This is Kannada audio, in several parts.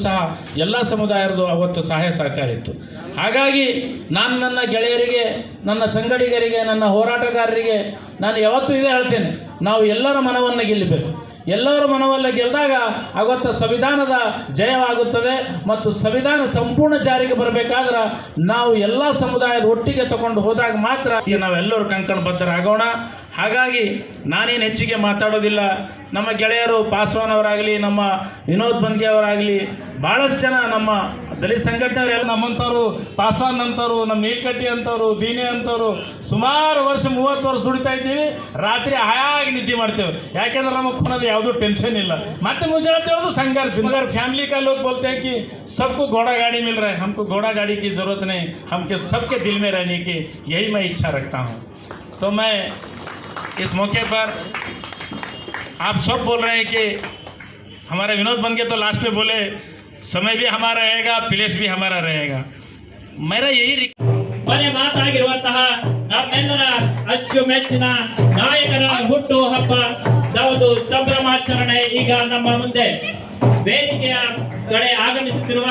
ಸಹ ಎಲ್ಲ ಸಮುದಾಯರದು ಅವತ್ತು ಸಹಾಯ ಸಹಕಾರ ಇತ್ತು. ಹಾಗಾಗಿ ನಾನು ನನ್ನ ಗೆಳೆಯರಿಗೆ, ನನ್ನ ಸಂಗಡಿಗರಿಗೆ, ನನ್ನ ಹೋರಾಟಗಾರರಿಗೆ ನಾನು ಯಾವತ್ತೂ ಇದೇ ಹೇಳ್ತೇನೆ, ನಾವು ಎಲ್ಲರ ಮನವನ್ನು ಗೆಲ್ಲಬೇಕು. ಎಲ್ಲರ ಮನವಲ್ಲ ಗೆದ್ದಾಗ ಅವತ್ತು ಸಂವಿಧಾನದ ಜಯವಾಗುತ್ತದೆ. ಮತ್ತು ಸಂವಿಧಾನ ಸಂಪೂರ್ಣ ಜಾರಿಗೆ ಬರಬೇಕಾದ್ರೆ ನಾವು ಎಲ್ಲ ಸಮುದಾಯದ ಒಟ್ಟಿಗೆ ತಗೊಂಡು ಹೋದಾಗ ಮಾತ್ರ ನಾವೆಲ್ಲರೂ ಕಂಕಣಬದ್ಧರಾಗೋಣ. ಹಾಗಾಗಿ ನಾನೇನು ಹೆಚ್ಚಿಗೆ ಮಾತಾಡೋದಿಲ್ಲ. ನಮ್ಮ ಗೆಳೆಯರು ಪಾಸ್ವಾನ್ ಅವರಾಗಲಿ, ನಮ್ಮ ವಿನೋದ್ ಬಂದ್ಗೆ ಅವರಾಗಲಿ, ಭಾಳಷ್ಟು ಜನ ನಮ್ಮ ದಲಿತ ಸಂಘಟನೆಯವರೆಲ್ಲ ನಮ್ಮಂಥವ್ರು, ಪಾಸ್ವಾನ್ ಅಂತವರು, ನಮ್ಮ ಮೇಲ್ಕಟ್ಟಿ ಅಂತವರು, ದೀನೆ ಅಂತವರು ಸುಮಾರು ವರ್ಷ 30 ವರ್ಷ ದುಡಿತಾ ಇದ್ದೀವಿ. ರಾತ್ರಿ ಹಾಯಾಗಿ ನಿದ್ದೆ ಮಾಡ್ತೇವೆ. ಯಾಕೆಂದ್ರೆ ನಮಗೆ ಕೊನೋದು ಯಾವುದೂ ಟೆನ್ಷನ್ ಇಲ್ಲ. ಮತ್ತೆ ಮುಂಜಾನೆ ಹೇಳೋದು संघर्ष फैमिली का लोग बोलते हैं कि सबको घोड़ा गाड़ी मिल रहा है, हमको घोड़ा गाड़ी की ज़रूरत नहीं, हमके सबके दिल में रहने की यही मैं इच्छा रखता हूँ. तो मैं इस मौके पर आप सब बोल रहे हैं कि हमारे विनोद बन के तो लास्ट में बोले समय भी हमारा रहेगा, प्लेस भी हमारा रहेगा. मेरा यही ಮನೆ ಮಾತಾಗಿರುವಂತಹ ನಮ್ಮೆಲ್ಲರ ಅಚ್ಚುಮೆಚ್ಚಿನ ನಾಯಕರ ಹುಟ್ಟು ಹಬ್ಬ ಒಂದು ಸಂಭ್ರಮಾಚರಣೆ ಈಗ ನಮ್ಮ ಮುಂದೆ ವೇದಿಕೆಯ ಕಡೆ ಆಗಮಿಸುತ್ತಿರುವ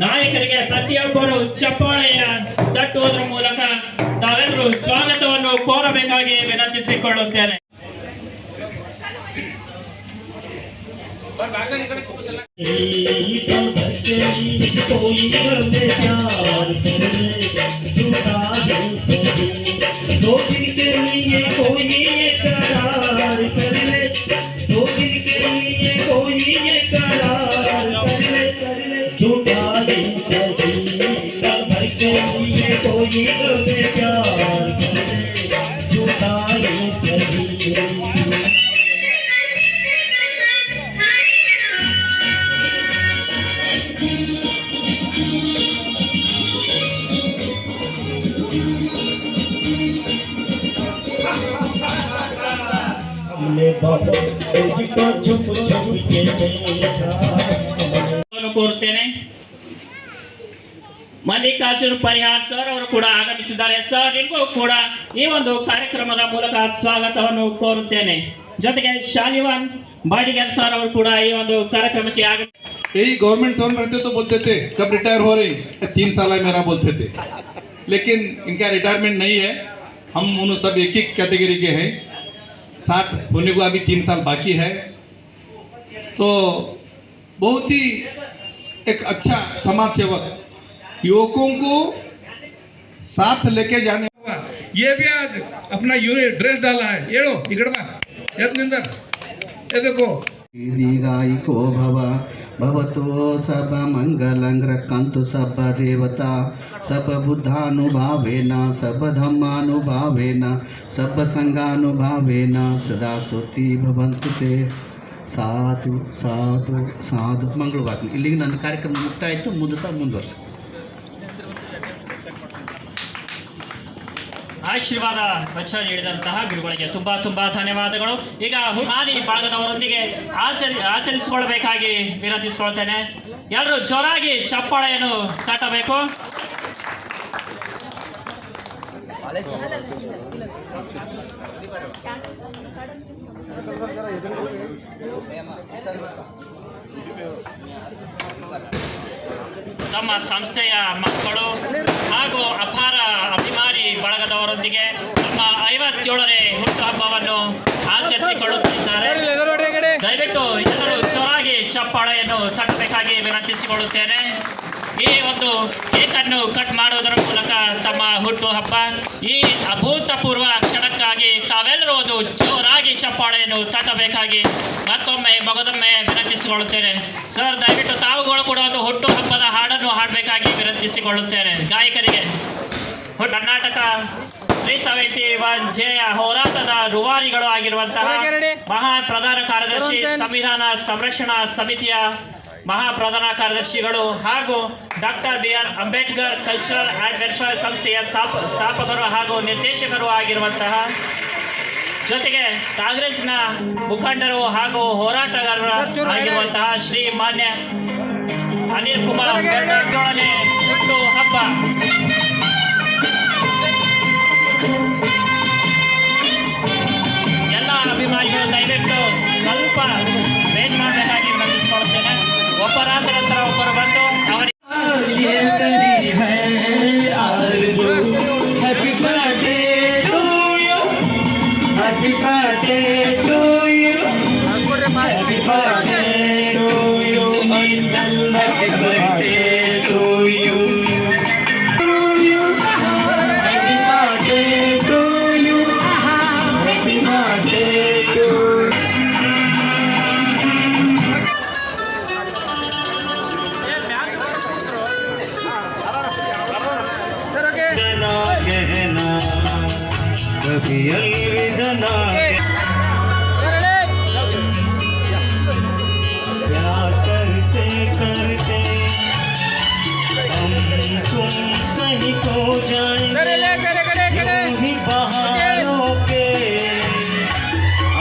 ನಾಯಕರಿಗೆ ಪ್ರತಿಯೊಬ್ಬರು ಚಪ್ಪಾಳೆಯ ತಟ್ಟುವುದರ ಮೂಲಕ ತಾವೆಲ್ಲರೂ ಸ್ವಾಗತವನ್ನು ಕೋರಬೇಕಾಗಿ ವಿನಂತಿಸಿಕೊಳ್ಳುತ್ತೇನೆ. ಕೋರುತ್ತೇನೆ. ಮಲ್ಲಿಕಾರ್ಜುನ್ ಪರಿಹಾರ್ ಸರ್ ಅವರು ಕೂಡ ಆಗಮಿಸಿದ್ದಾರೆ. ಸರ್, ನಿಮಗೂ ಕೂಡ ಈ ಒಂದು ಕಾರ್ಯಕ್ರಮದ ಮೂಲಕ ಸ್ವಾಗತವನ್ನು ಕೋರುತ್ತೇನೆ. ಜೊತೆಗೆ ಶಾಲಿವಾನ್ ಬಾಡಿಗರ್ ಸರ್ ಅವರು ಕೂಡ ಈ ಒಂದು ಕಾರ್ಯಕ್ರಮಕ್ಕೆ यही गवर्नमेंट फोन करते तो बोलते थे कब रिटायर हो रही, 3 साल है मेरा बोलते थे. लेकिन इनका रिटायरमेंट नहीं है. हम उन सब एक एक कैटेगरी के हैं. 60 होने को अभी 3 साल बाकी है. तो बहुत ही एक अच्छा समाज सेवक, युवकों को साथ लेके जाने. ये भी आज अपना यूनिट ड्रेस डाला है. ये लो इकड़वा यत्निंदर, ये देखो. दीर्घायिको भव भवतो सब मंगलं रक्षन्तु सब देवता सब बुद्धानुभावेन सब धम्मानुभावेन सब संघानुभावेन सदा स्तुति भवन्तु ते. ಸಾಧು ಸಾಧು ಸಾಧು. ಮಂಗಳವಾಗ್ಲಿ. ಇಲ್ಲಿಗೆ ನನ್ನ ಕಾರ್ಯಕ್ರಮ ಮುಕ್ತಾಯ ಆಯಿತು. ಮುಂದುವರ್ಸ ಆಶೀರ್ವಾದ ವಚನ ನೀಡಿದಂತಹ ಗುರುಗಳಿಗೆ ತುಂಬಾ ಧನ್ಯವಾದಗಳು. ಈಗ ಹುನಾದಿ ಬಳಗದವರೊಂದಿಗೆ ಆಚರಿಸಿಕೊಳ್ಳಬೇಕಾಗಿ ವಿನಂತಿಸಿಕೊಳ್ತೇನೆ. ಎಲ್ಲರೂ ಜೋರಾಗಿ ಚಪ್ಪಾಳೆಯನ್ನು ತಟ್ಟಬೇಕು. ನಮ್ಮ ಸಂಸ್ಥೆಯ ಮಕ್ಕಳು ಹಾಗೂ ಅಪಾರ ಅಭಿಮಾನಿ ಬಳಗದವರೊಂದಿಗೆ ನಮ್ಮ 57ನೇ ಹುಟ್ಟುಹಬ್ಬವನ್ನು ಆಚರಿಸಿಕೊಳ್ಳುತ್ತಿದ್ದಾರೆ. ದಯವಿಟ್ಟು ಎಲ್ಲರೂ ಜೋರಾಗಿ ಚಪ್ಪಾಳೆಯನ್ನು ತಟ್ಟಬೇಕಾಗಿ ವಿನಂತಿಸಿಕೊಳ್ಳುತ್ತೇನೆ. ಈ ಒಂದು ಕೇಕನ್ನು ಕಟ್ ಮಾಡುವುದರ ಮೂಲಕ ತಮ್ಮ ಹುಟ್ಟುಹಬ್ಬ ಈ ಅಭೂತಪೂರ್ವ ಕ್ಷಣಕ್ಕಾಗಿ ತಾವೆಲ್ಲರೂ ಒಂದು ಜೋರಾಗಿ ಚಪ್ಪಾಳೆಯನ್ನು ತಟ್ಟಬೇಕಾಗಿ ಮಗದೊಮ್ಮೆ ವಿನಂತಿಸಿಕೊಳ್ಳುತ್ತೇನೆ. ಸರ್, ದಯವಿಟ್ಟು ತಾವುಗಳು ಕೂಡ ಒಂದು ಹುಟ್ಟುಹಬ್ಬದ ಹಾಡನ್ನು ಹಾಡಬೇಕಾಗಿ ವಿನಂತಿಸಿಕೊಳ್ಳುತ್ತೇನೆ. ಗಾಯಕರಿಗೆ ಕರ್ನಾಟಕ ಶ್ರೀ ಸಮಿತಿ ಜಯ ಹೋರಾಟದ ರೂವಾರಿಗಳು ಆಗಿರುವಂತಹ ಮಹಾನ್ ಪ್ರಧಾನ ಕಾರ್ಯದರ್ಶಿ, ಸಂವಿಧಾನ ಸಂರಕ್ಷಣಾ ಸಮಿತಿಯ ಮಹಾಪ್ರಧಾನ ಕಾರ್ಯದರ್ಶಿಗಳು ಹಾಗೂ doctor BR Ambedkar cultural and welfare ಸಂಸ್ಥೆಯ ಸ್ಥಾಪಕರು ಹಾಗೂ ನಿರ್ದೇಶಕರು ಆಗಿರುವಂತಹ, ಜೊತೆಗೆ ಕಾಂಗ್ರೆಸ್ನ ಮುಖಂಡರು ಹಾಗೂ ಹೋರಾಟಗಾರರು ಆಗಿರುವಂತಹ ಶ್ರೀ ಮಾನ್ಯ ಅನಿಲ್ ಕುಮಾರ್ 17ನೇ ಹುಟ್ಟು ಹಬ್ಬ. ಎಲ್ಲ ಅಭಿಮಾನಿಗಳು ದಯವಿಟ್ಟು ಸ್ವಲ್ಪ ವೇಟ್ ಮಾಡಬೇಕಾಗಿ ವಿನಂತಿಸಿಕೊಳ್ಳುತ್ತೇನೆ. ಒಬ್ಬರಾದ ನಂತರ ಒಬ್ಬರು ಬಂದು ಅವರಿಗೆ ये तेरी है आरज़ू happy birthday to you happy birthday to you happy birthday to you happy birthday to you happy birthday to you happy birthday to कहना कभी अलविदा ना प्यार करते करते हम तुम कहीं खो जाएंगे यूं ही बहारों के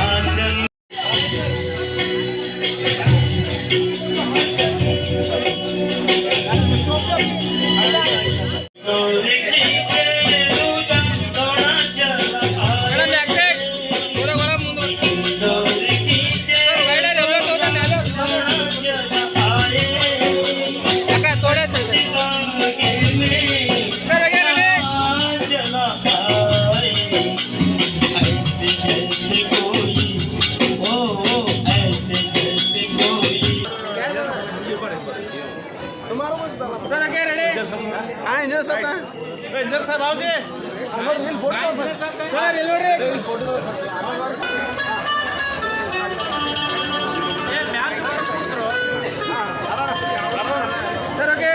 आंचल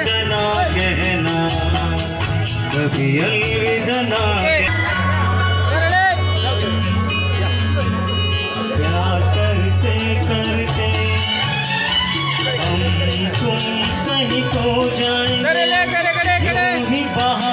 कहना कभी अलविदा ना प्यार करते करते हम तुम कहीं खो जाएंगे यूं ही बहारों